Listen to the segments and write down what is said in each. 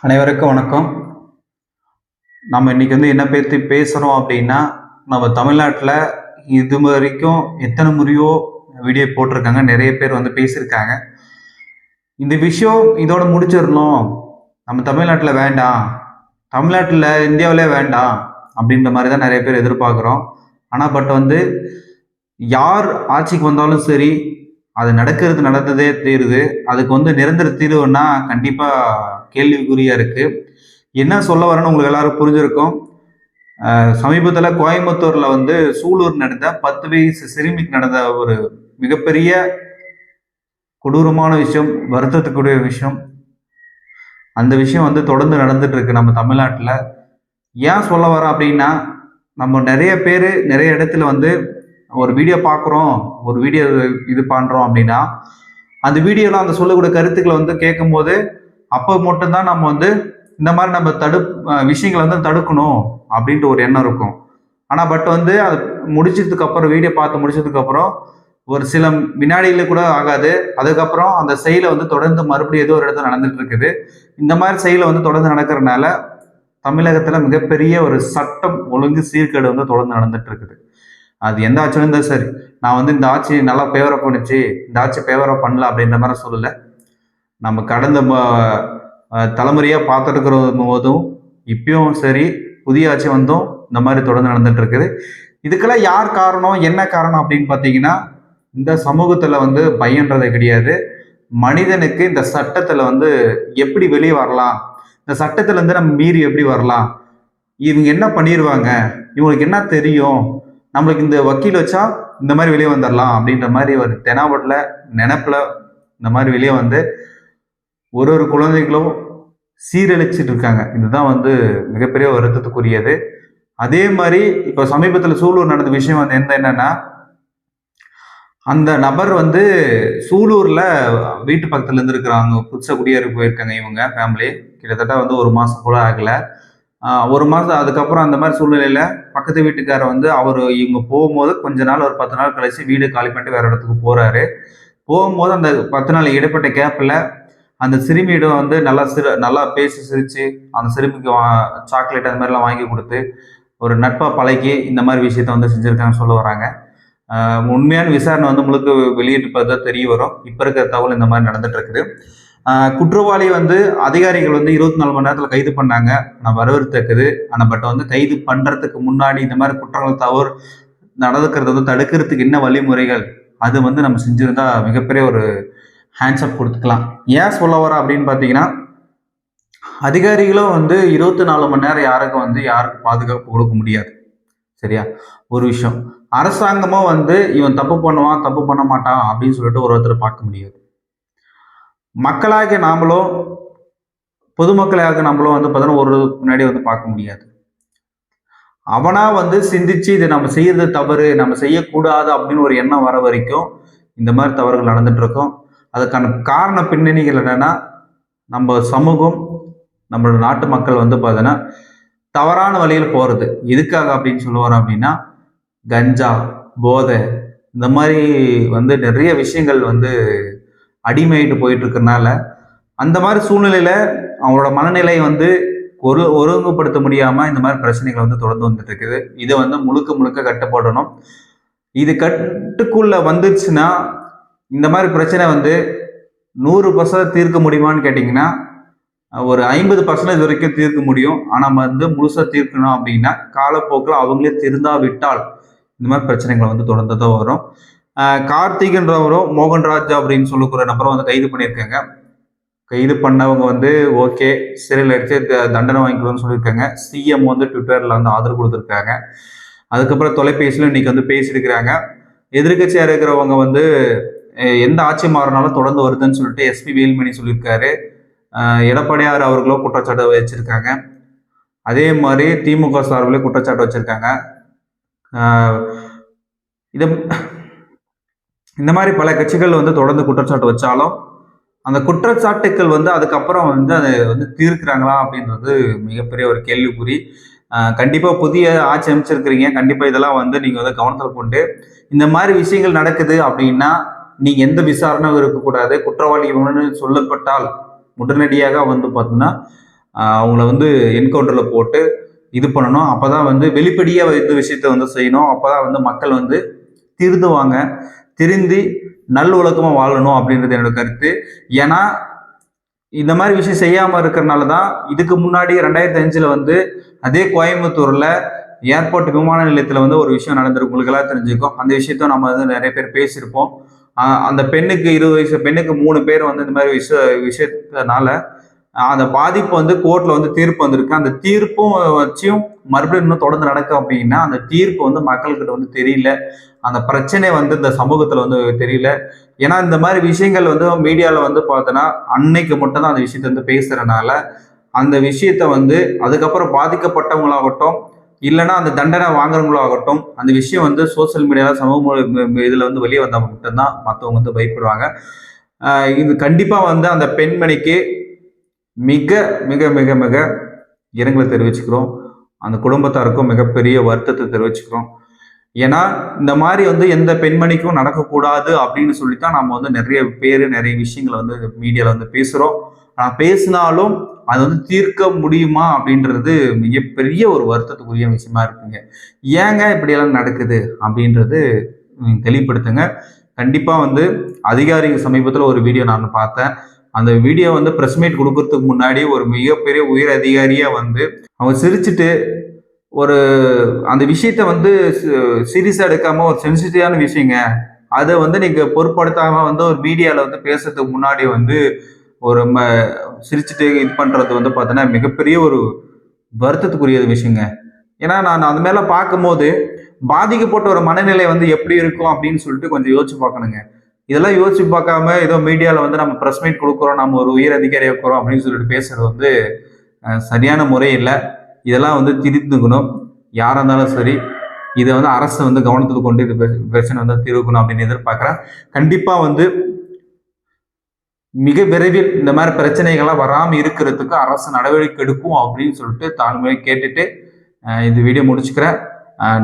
அனைவருக்கும் வணக்கம். நம்ம இன்னைக்கு என்ன பற்றி பேசுகிறோம் அப்படின்னா, நம்ம தமிழ்நாட்டில் இது வரைக்கும் எத்தனை முறையோ வீடியோ போட்டிருக்காங்க, நிறைய பேர் பேசியிருக்காங்க. இந்த விஷயம் இதோட முடிச்சிடணும், நம்ம தமிழ்நாட்டில் வேண்டாம், தமிழ்நாட்டில் இந்தியாவிலே வேண்டாம் அப்படின்ற மாதிரி தான் நிறைய பேர் எதிர்பார்க்குறோம். ஆனால் யார் ஆட்சிக்கு வந்தாலும் சரி, அது நடந்ததே தீருது. அதுக்கு நிரந்தர தீர்வுன்னா கண்டிப்பாக கேள்விக்குறியாக இருக்குது. என்ன சொல்ல வரேன்னு உங்களுக்கு எல்லாரும் புரிஞ்சிருக்கும். சமீபத்தில் கோயம்புத்தூரில் சூலூர் நடந்த 10 வயசு சிறுமிக்கு நடந்த ஒரு மிகப்பெரிய கொடூரமான விஷயம், வருத்தத்துக்குரிய விஷயம். அந்த விஷயம் தொடர்ந்து நடந்துட்டு இருக்கு நம்ம தமிழ்நாட்டில். ஏன் சொல்ல வரேன் அப்படின்னா, நம்ம நிறைய பேர் நிறைய இடத்துல ஒரு வீடியோ பார்க்குறோம், ஒரு வீடியோ இது பண்ணுறோம் அப்படின்னா, அந்த வீடியோவில் அந்த சொல்லக்கூடிய கருத்துக்களை கேட்கும்போது அப்போ மட்டும்தான் நம்ம இந்த மாதிரி நம்ம விஷயங்களை தடுக்கணும் அப்படின்ட்டு ஒரு எண்ணம் இருக்கும். ஆனால் அது முடிச்சதுக்கு அப்புறம், வீடியோ பார்த்து முடிச்சதுக்கு அப்புறம் ஒரு சில வினாடிகள கூட ஆகாது, அதுக்கப்புறம் அந்த செயலை தொடர்ந்து மறுபடியும் ஏதோ ஒரு இடத்துல நடந்துட்டு இருக்குது. இந்த மாதிரி செயலை தொடர்ந்து நடக்கிறதுனால தமிழகத்துல மிகப்பெரிய ஒரு சட்டம் ஒழுங்கு சீர்கேடு தொடர்ந்து நடந்துட்டு இருக்குது. அது எந்த ஆட்சியும் இருந்தாலும் சரி, நான் இந்த ஆட்சி நல்லா ஃபேவரா பண்ணுச்சு, இந்த ஆட்சி ஃபேவரா பண்ணல அப்படின்ற மாதிரி சொல்லல. நம்ம கடந்த தலைமுறையா பார்த்துட்டு இருக்கிற போதும் இப்பயும் சரி, புதிய ஆட்சி வந்தும் இந்த மாதிரி தொடர்ந்து நடந்துட்டு இருக்குது. இதுக்கெல்லாம் யார் காரணம், என்ன காரணம் அப்படின்னு பார்த்தீங்கன்னா, இந்த சமூகத்துல பயன்றதை கிடையாது. மனிதனுக்கு இந்த சட்டத்துல எப்படி வெளியே வரலாம், இந்த சட்டத்துல நம்ம மீறி எப்படி வரலாம், இவங்க என்ன பண்ணிடுவாங்க, இவங்களுக்கு என்ன தெரியும், நம்மளுக்கு இந்த வக்கீல் வச்சா இந்த மாதிரி வெளியே வந்துடலாம் அப்படின்ற மாதிரி ஒரு தெனாவட்டில் நினைப்புல இந்த மாதிரி வெளியே ஒரு குழந்தைகளும் சீரழிச்சிட்டு இருக்காங்க. இதுதான் மிகப்பெரிய வருத்தத்துக்குரியது. அதே மாதிரி இப்போ சமீபத்தில் சூலூர் நடந்த விஷயம் என்னன்னா, அந்த நபர் சூலூர்ல வீட்டு பக்கத்துல இருந்து இருக்கிறாங்க, புதுசா குடியேறி போயிருக்காங்க. இவங்க ஃபேமிலி கிட்டத்தட்ட ஒரு மாசம் கூட ஆகல. ஒரு மாதம் அதுக்கப்புறம் அந்த மாதிரி சூழ்நிலையில் பக்கத்து வீட்டுக்காரர் அவர் இவங்க போகும்போது கொஞ்ச நாள், ஒரு 10 நாள் கழிச்சு வீடு காலி பண்ணிட்டு வேற இடத்துக்கு போகிறாரு. போகும்போது அந்த 10 நாள் இடைப்பட்ட கேப்பில் அந்த சிறுமியிடம் நல்லா பேசி சிரித்து அந்த சிறுமிக்கு சாக்லேட் அந்த மாதிரிலாம் வாங்கி கொடுத்து ஒரு நட்பாக பழகி இந்த மாதிரி விஷயத்த செஞ்சுருக்காங்கன்னு சொல்ல வராங்க. உண்மையான விசாரணை முழுக்க வெளியிட்டு பார்த்தா தெரிய வரும். இப்போ இருக்கிற தகவல் இந்த மாதிரி நடந்துட்டு இருக்குது. குற்றவாளி அதிகாரிகள் 24 மணி நேரத்தில் கைது பண்ணாங்க. நான் வரவேற்கத்தக்கது. ஆனால் கைது பண்ணுறதுக்கு முன்னாடி இந்த மாதிரி குற்றங்கள் தவறு நடந்துக்கிறது தடுக்கிறதுக்கு என்ன வழிமுறைகள், அது நம்ம செஞ்சிருந்தா மிகப்பெரிய ஒரு ஹேண்ட்ஸ்அப் கொடுத்துக்கலாம். ஏன் சொல்ல வர அப்படின்னு பார்த்தீங்கன்னா, அதிகாரிகளும் 24 மணி நேரம் யாருக்கும் பாதுகாப்பு கொடுக்க முடியாது. சரியா? ஒரு விஷயம். அரசாங்கமும் இவன் தப்பு பண்ணுவான், தப்பு பண்ண மாட்டான் அப்படின்னு சொல்லிட்டு ஒருத்தர் பார்க்க முடியாது. மக்களாக நாமளும், பொதுமக்களாக நம்மளும் பார்த்தோன்னா ஒரு முன்னாடி பார்க்க முடியாது. அவனா சிந்திச்சு இதை நம்ம செய்யறது தவறு, நம்ம செய்யக்கூடாது அப்படின்னு ஒரு எண்ணம் வர வரைக்கும் இந்த மாதிரி தவறுகள் நடந்துட்டு இருக்கும். அதுக்கான காரண பின்னணிகள் என்னன்னா, நம்ம சமூகம், நம்மளோட நாட்டு மக்கள் பார்த்தோன்னா தவறான வழியில் போறது. எதுக்காக அப்படின்னு சொல்லுவார் அப்படின்னா, கஞ்சா, போதை, இந்த மாதிரி நிறைய விஷயங்கள் அடிமையாயிட்டு போயிட்டு இருக்கிறதுனால, அந்த மாதிரி சூழ்நிலையில அவங்களோட மனநிலை ஒருங்குபடுத்த முடியாம இந்த மாதிரி பிரச்சனைகள் தொடர்ந்து வந்துட்டு இருக்குது. இதை முழுக்க முழுக்க கட்டுப்படணும். இது கட்டுக்குள்ள வந்துருச்சுன்னா இந்த மாதிரி பிரச்சனை 100% தீர்க்க முடியுமான்னு கேட்டீங்கன்னா, ஒரு 50% வரைக்கும் தீர்க்க முடியும். ஆனா முழுசா தீர்க்கணும் அப்படின்னா காலப்போக்கில் அவங்களே திருந்தாவிட்டால் இந்த மாதிரி பிரச்சனைகள் தொடர்ந்து தான் வரும். கார்த்திக்ன்றவரும் மோகன்ராஜ் அப்படின்னு சொல்லக்கூடிய நபரும் கைது பண்ணியிருக்காங்க. கைது பண்ணவங்க ஓகே, சிறையில் அடிச்சு தண்டனை வாங்கிக்கணும்னு சொல்லியிருக்காங்க. சிஎம் ட்விட்டர்ல ஆதரவு கொடுத்துருக்காங்க. அதுக்கப்புறம் தொலைபேசியில இன்னைக்கு பேசியிருக்கிறாங்க. எதிர்கட்சியா இருக்கிறவங்க எந்த ஆட்சி மாறினாலும் தொடர்ந்து வருதுன்னு சொல்லிட்டு எஸ்பி வேலுமணி சொல்லியிருக்காரு. எடப்பாடியார் அவர்களும் குற்றச்சாட்டு வச்சிருக்காங்க. அதே மாதிரி திமுக சார்பிலே குற்றச்சாட்டு வச்சிருக்காங்க. இந்த மாதிரி பல கட்சிகள் தொடர்ந்து குற்றச்சாட்டு வச்சாலும் அந்த குற்றச்சாட்டுக்கள் அதுக்கப்புறம் அதை தீர்க்கிறாங்களா அப்படின்றது மிகப்பெரிய ஒரு கேள்விக்குறி. கண்டிப்பா புதிய ஆட்சி அமைச்சிருக்கிறீங்க, கண்டிப்பா இதெல்லாம் நீங்க கவனத்தில் கொண்டு இந்த மாதிரி விஷயங்கள் நடக்குது அப்படின்னா நீங்க எந்த விசாரணையும் இருக்கக்கூடாது. குற்றவாளி சொல்லப்பட்டால் உடனடியாக பார்த்தீங்கன்னா அவங்கள வந்து என்கவுண்டரில் போட்டு இது பண்ணணும். அப்போ தான் வந்து வெளிப்படையாக இந்த விஷயத்த வந்து செய்யணும். அப்போ தான் வந்து மக்கள் வந்து திருந்துவாங்க, திருந்தி நல்லொழுக்கமாக வாழணும் அப்படின்றது என்னோட கருத்து. ஏன்னா இந்த மாதிரி விஷயம் செய்யாமல் இருக்கிறனால தான் இதுக்கு முன்னாடி 2005 வந்து அதே கோயம்புத்தூரில் ஏர்போர்ட் விமான நிலையத்தில் வந்து ஒரு விஷயம் நடந்திருக்கு. உங்களுக்கு எல்லாம் தெரிஞ்சுக்கும். அந்த விஷயத்த நம்ம வந்து நிறைய பேர் பேசியிருப்போம். அந்த பெண்ணுக்கு 20 வயசு பெண்ணுக்கு 3 பேர் வந்து இந்த மாதிரி விஷயத்தினால அந்த பாதிப்பு வந்து கோர்ட்ல வந்து தீர்ப்பு வந்திருக்கு. அந்த தீர்ப்பும் வச்சும் மறுபடியும் இன்னும் தொடர்ந்து நடக்கும் அப்படின்னா அந்த தீர்ப்பு வந்து மக்கள்கிட்ட வந்து தெரியல. அந்த பிரச்சனை வந்து இந்த சமூகத்துல வந்து தெரியல. ஏன்னா இந்த மாதிரி விஷயங்கள் வந்து மீடியால வந்து பார்த்தோன்னா அன்னைக்கு மட்டும் தான் அந்த விஷயத்த வந்து பேசுறதுனால அந்த விஷயத்த வந்து அதுக்கப்புறம் பாதிக்கப்பட்டவங்களாகட்டும் இல்லைன்னா அந்த தண்டனை வாங்குறவங்களாகட்டும் அந்த விஷயம் வந்து சோசியல் மீடியாவில் சமூக இதில் வந்து வெளியே வந்தால் மட்டும்தான் மற்றவங்க வந்து பயப்படுவாங்க. இது கண்டிப்பாக வந்து அந்த பெண்மணிக்கு மிக மிக மிக மிக இரங்கலை தெரிவிச்சுக்கிறோம். அந்த குடும்பத்தாருக்கும் மிகப்பெரிய வருத்தத்தை தெரிவிச்சுக்கிறோம். ஏன்னா இந்த மாதிரி வந்து எந்த பெண்மணிக்கும் நடக்கக்கூடாது அப்படின்னு சொல்லித்தான் நம்ம வந்து நிறைய பேர் நிறைய விஷயங்களை வந்து மீடியாவில் வந்து பேசுகிறோம். ஆனால் பேசினாலும் அது வந்து தீர்க்க முடியுமா அப்படின்றது மிகப்பெரிய ஒரு வருத்தத்துக்குரிய விஷயமா இருக்குங்க. ஏங்க இப்படியெல்லாம் நடக்குது அப்படின்றது தெளிவுபடுத்துங்க. கண்டிப்பாக வந்து அதிகாரிகள் சமீபத்தில் ஒரு வீடியோ நான் பார்த்தேன். அந்த வீடியோ வந்து ப்ரெஸ் மீட் கொடுக்கறதுக்கு முன்னாடி ஒரு மிகப்பெரிய உயர் அதிகாரியா வந்து அவங்க சிரிச்சுட்டு ஒரு அந்த விஷயத்த வந்து சீரியஸா எடுக்காம ஒரு சென்சிட்டிவான விஷயங்க அதை வந்து நீங்க பொருட்படுத்தாம வந்து ஒரு மீடியால வந்து பேசுறதுக்கு முன்னாடி வந்து ஒரு சிரிச்சுட்டு இது பண்றது வந்து பார்த்தோன்னா மிகப்பெரிய ஒரு வருத்தத்துக்குரிய விஷயங்க. ஏன்னா நான் அது மேல பார்க்கும்போது பாதிக்கப்பட்ட ஒரு மனநிலை வந்து எப்படி இருக்கும் அப்படின்னு சொல்லிட்டு கொஞ்சம் யோசிச்சு பார்க்கணுங்க. இதெல்லாம் யோசிச்சு பார்க்காம ஏதோ மீடியாவில் வந்து நம்ம ப்ரெஸ் மீட் கொடுக்குறோம், நம்ம ஒரு உயர் அதிகாரி இருக்கிறோம் அப்படின்னு சொல்லிட்டு பேசுறது வந்து சரியான முறை இல்லை. இதெல்லாம் வந்து திருந்துக்கணும். யாராக இருந்தாலும் சரி இதை வந்து அரசு வந்து கவனத்துக்கு கொண்டு இது பிரச்சனை வந்து தீர்க்கணும் அப்படின்னு எதிர்பார்க்குறேன். கண்டிப்பாக வந்து மிக விரைவில் இந்த மாதிரி பிரச்சனைகள்லாம் வராமல் இருக்கிறதுக்கு அரசு நடவடிக்கை எடுக்கும் அப்படின்னு சொல்லிட்டு தாழ்மையை கேட்டுட்டு இந்த வீடியோ முடிச்சுக்கிறேன்.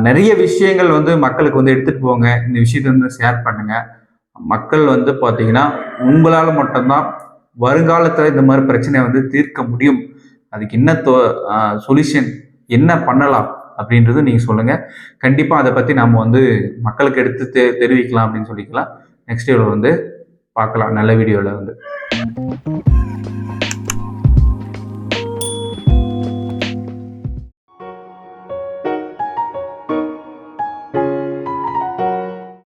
நிறைய விஷயங்கள் வந்து மக்களுக்கு வந்து எடுத்துகிட்டு போங்க. இந்த விஷயத்தை வந்து ஷேர் பண்ணுங்க. மக்கள் வந்து பார்த்தீங்கன்னா உங்களால் மட்டும்தான் வருங்காலத்தில் இந்த மாதிரி பிரச்சனையை வந்து தீர்க்க முடியும். அதுக்கு என்ன சொல்யூஷன் என்ன பண்ணலாம் அப்படின்றது நீங்கள் சொல்லுங்கள். கண்டிப்பாக அதை பற்றி நம்ம வந்து மக்களுக்கு எடுத்து தெரிவிக்கலாம் அப்படின்னு சொல்லிக்கலாம். நெக்ஸ்ட் வீடியோவில் வந்து பார்க்கலாம் நல்ல வீடியோவில் வந்து.